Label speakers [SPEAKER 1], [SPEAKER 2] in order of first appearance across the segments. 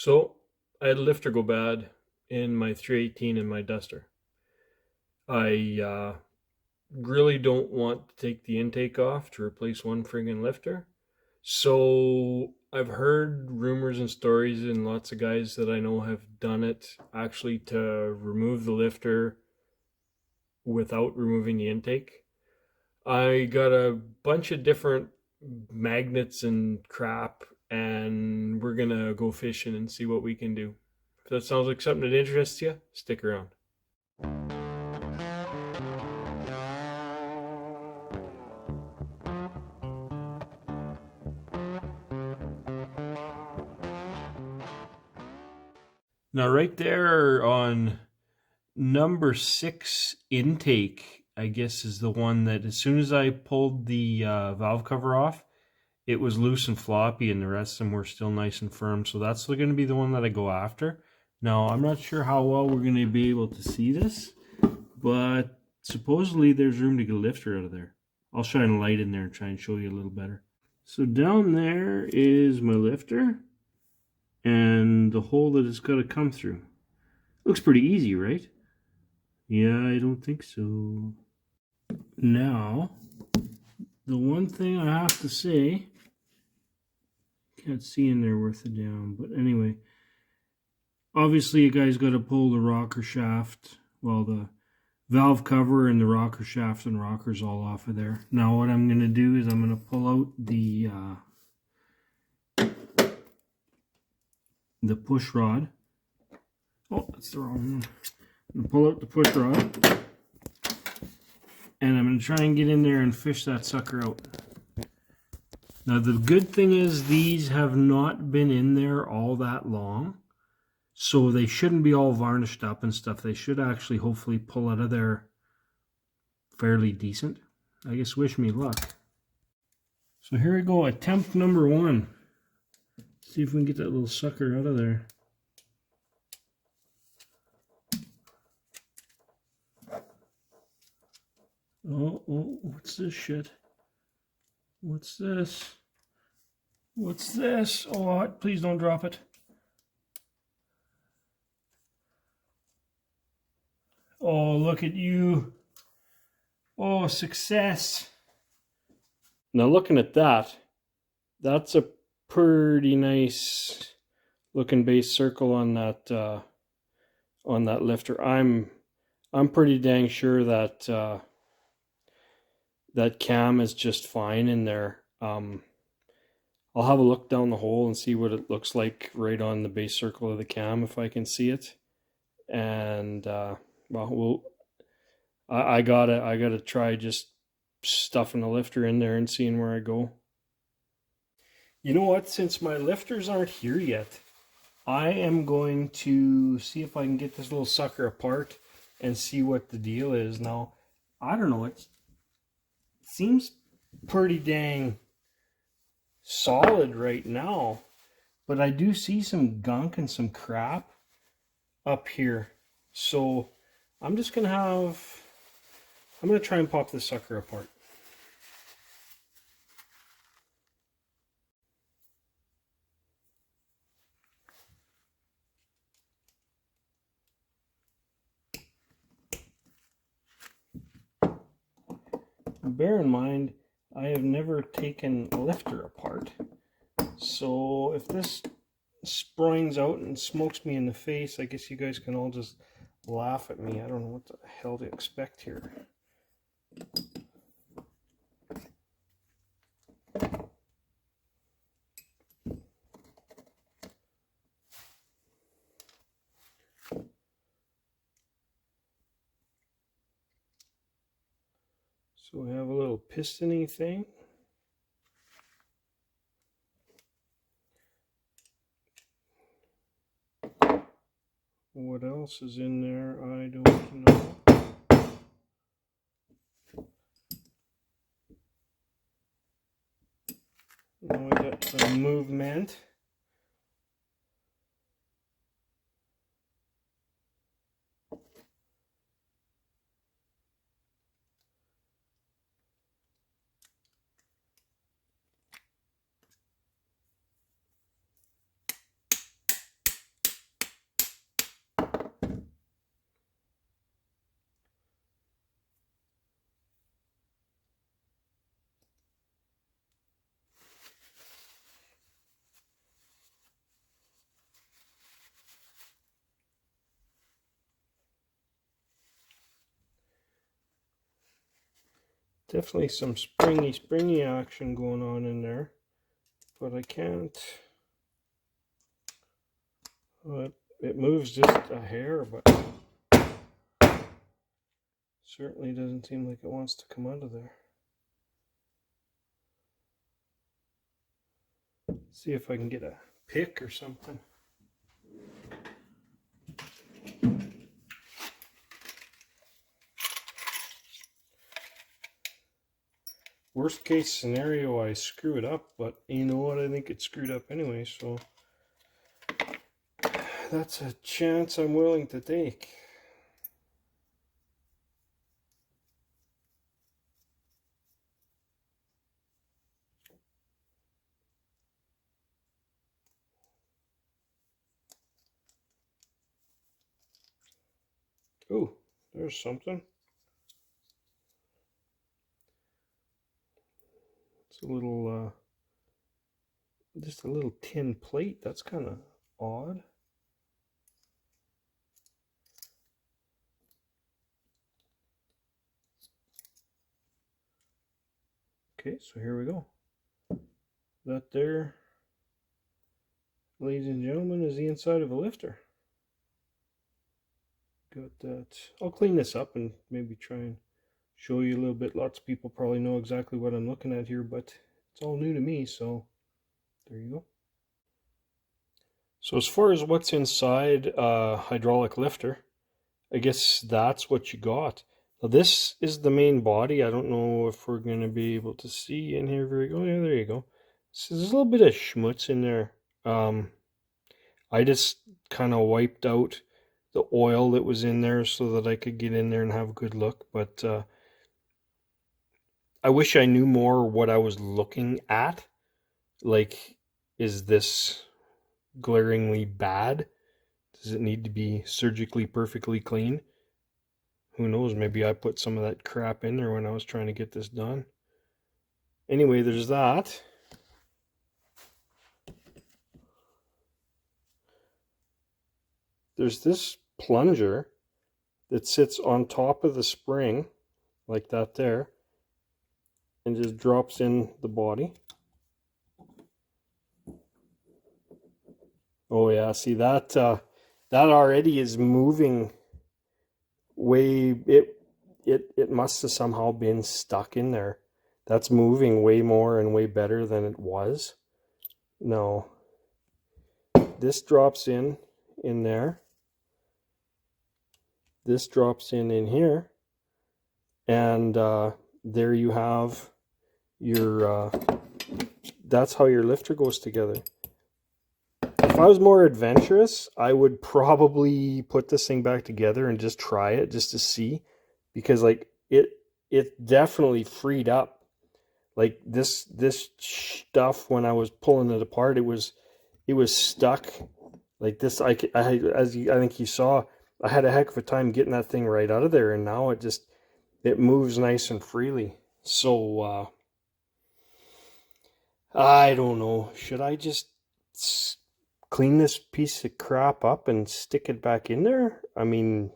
[SPEAKER 1] So I had a lifter go bad in my 318 and my Duster. I really don't want to take the intake off to replace one friggin' lifter. So I've heard rumors and stories, and lots of guys that I know have done it actually to remove the lifter without removing the intake. I got a bunch of different magnets and crap, and we're gonna go fishing and see what we can do. If that sounds like something that interests you, stick around. Now, right there on number 6 intake, I guess, is the one that as soon as I pulled the valve cover off, it was loose and floppy, and the rest of them were still nice and firm. So that's going to be the one that I go after. Now, I'm not sure how well we're going to be able to see this, but supposedly there's room to get a lifter out of there. I'll shine a light in there and try and show you a little better. So down there is my lifter and the hole that it's got to come through. Looks pretty easy, right? Yeah, I don't think so. Now, the one thing I have to say, can't see in there worth it down, but anyway, obviously you guys got to pull the rocker shaft, well, the valve cover and the rocker shaft and rockers all off of there. Now what I'm going to do is I'm going to pull out the push rod. Oh, that's the wrong one. I'm going to pull out the push rod, and I'm going to try and get in there and fish that sucker out. Now the good thing is these have not been in there all that long, so they shouldn't be all varnished up and stuff. They should actually hopefully pull out of there fairly decent. I guess wish me luck. So here we go, attempt number 1. See if we can get that little sucker out of there. Oh, what's this shit? What's this? What's this? Oh, please don't drop it. Oh, look at you. Oh, success. Now looking at that, that's a pretty nice looking base circle on that lifter. I'm pretty dang sure that that cam is just fine in there. I'll have a look down the hole and see what it looks like right on the base circle of the cam if I can see it. And well, I gotta try just stuffing the lifter in there and seeing where I go. You know what? Since my lifters aren't here yet, I am going to see if I can get this little sucker apart and see what the deal is. Now, I don't know. It seems pretty dang solid right now, but I do see some gunk and some crap up here. So I'm just gonna I'm gonna try and pop this sucker apart. Bear in mind, I have never taken a lifter apart. So if this springs out and smokes me in the face, I guess you guys can all just laugh at me. I don't know what the hell to expect here. So we have a little pistony thing. What else is in there? I don't know. Now we got some movement. Definitely some springy action going on in there, but I can't. It moves just a hair, but certainly doesn't seem like it wants to come out of there. See if I can get a pick or something. Worst case scenario, I screw it up, but you know what? I think it's screwed up anyway, so that's a chance I'm willing to take. Oh, there's something. It's a little, just a little tin plate. That's kind of odd. Okay, so here we go. That there, ladies and gentlemen, is the inside of a lifter. Got that. I'll clean this up and maybe try and show you a little bit. Lots of people probably know exactly what I'm looking at here, but it's all new to me, so there you go. So as far as what's inside a hydraulic lifter, I guess that's what you got. Now this is the main body. I don't know if we're going to be able to see in here very well. Oh yeah, there you go. So there's a little bit of schmutz in there. I just kind of wiped out the oil that was in there so that I could get in there and have a good look, but I wish I knew more what I was looking at. Like, is this glaringly bad? Does it need to be surgically perfectly clean? Who knows, maybe I put some of that crap in there when I was trying to get this done. Anyway, there's that. There's this plunger that sits on top of the spring, like that there, and just drops in the body. Oh yeah, see that that already is moving way, it must have somehow been stuck in there. That's moving way more and way better than it was. No. This drops in there. This drops in here. And there you have your, that's how your lifter goes together. If I was more adventurous, I would probably put this thing back together and just try it just to see, because like it definitely freed up. Like this stuff, when I was pulling it apart, it was stuck like this. I think you saw, I had a heck of a time getting that thing right out of there, and now it moves nice and freely. So I don't know, should I just clean this piece of crap up and stick it back in there? I mean,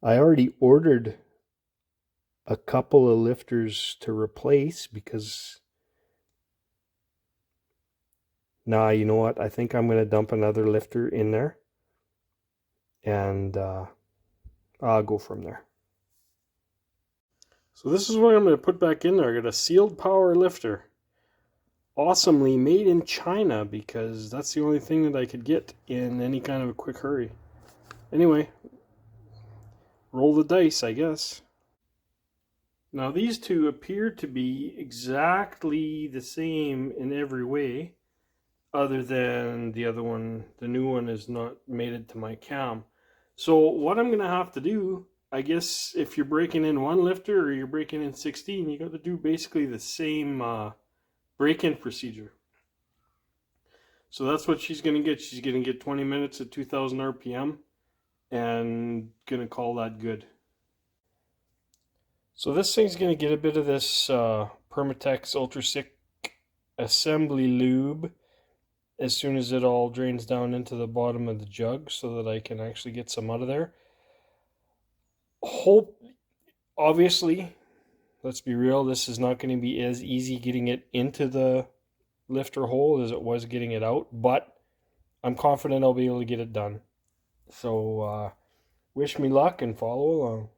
[SPEAKER 1] I already ordered a couple of lifters to replace because, nah, you know what? I think I'm going to dump another lifter in there and I'll go from there. So this is what I'm going to put back in there. I got a sealed power lifter. Awesomely made in China, because that's the only thing that I could get in any kind of a quick hurry. Anyway, roll the dice, I guess. Now these two appear to be exactly the same in every way, other than the other one, the new one, is not mated to my cam. So what I'm going to have to do, I guess, if you're breaking in one lifter or you're breaking in 16, you got to do basically the same break-in procedure. So that's what she's going to get. She's going to get 20 minutes at 2,000 RPM and going to call that good. So this thing's going to get a bit of this Permatex Ultra Sick assembly lube as soon as it all drains down into the bottom of the jug, so that I can actually get some out of there. Obviously, let's be real, this is not going to be as easy getting it into the lifter hole as it was getting it out, but I'm confident I'll be able to get it done. So wish me luck and follow along.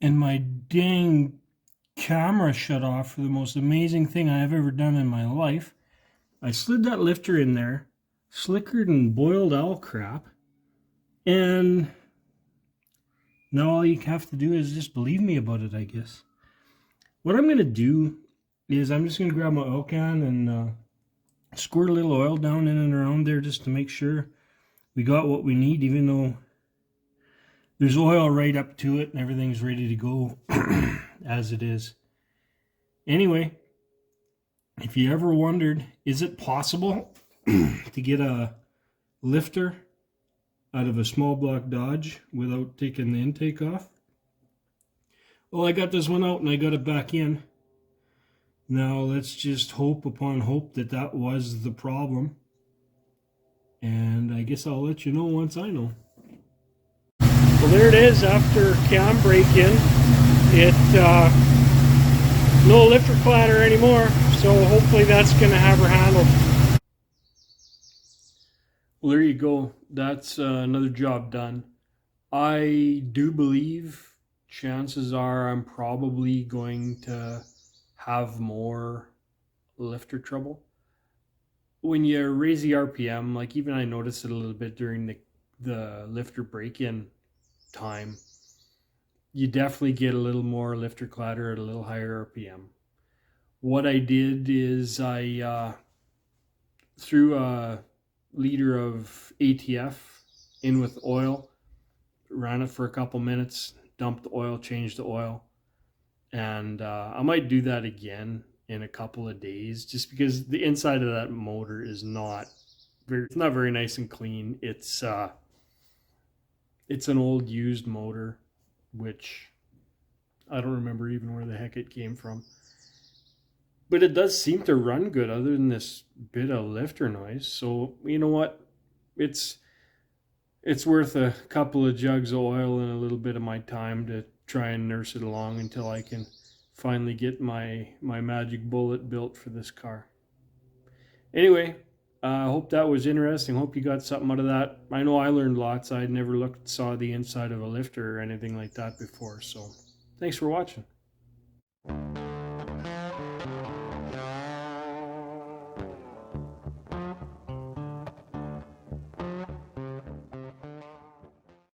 [SPEAKER 1] And my dang camera shut off for the most amazing thing I've ever done in my life. I slid that lifter in there, slickered and boiled owl crap, and now all you have to do is just believe me about it, I guess. What I'm going to do is I'm just going to grab my oil can and squirt a little oil down in and around there just to make sure we got what we need, even though there's oil right up to it and everything's ready to go as it is. Anyway, if you ever wondered, is it possible to get a lifter out of a small block Dodge without taking the intake off? Well, I got this one out and I got it back in. Now let's just hope upon hope that that was the problem. And I guess I'll let you know once I know. Well, there it is after cam break-in. No lifter clatter anymore, so hopefully that's going to have her handled. Well, there you go. That's another job done. I do believe chances are I'm probably going to have more lifter trouble. When you raise the RPM, like even I noticed it a little bit during the lifter break-in time, you definitely get a little more lifter clatter at a little higher RPM. What I did is I threw a liter of ATF in with oil, ran it for a couple minutes, dumped the oil, changed the oil, and I might do that again in a couple of days, just because the inside of that motor is not very nice and clean. It's an old used motor, which I don't remember even where the heck it came from. But it does seem to run good other than this bit of lifter noise. So, you know what? It's worth a couple of jugs of oil and a little bit of my time to try and nurse it along until I can finally get my magic bullet built for this car. Anyway, I hope that was interesting. Hope you got something out of that. I know I learned lots. I'd never saw the inside of a lifter or anything like that before. So thanks for watching.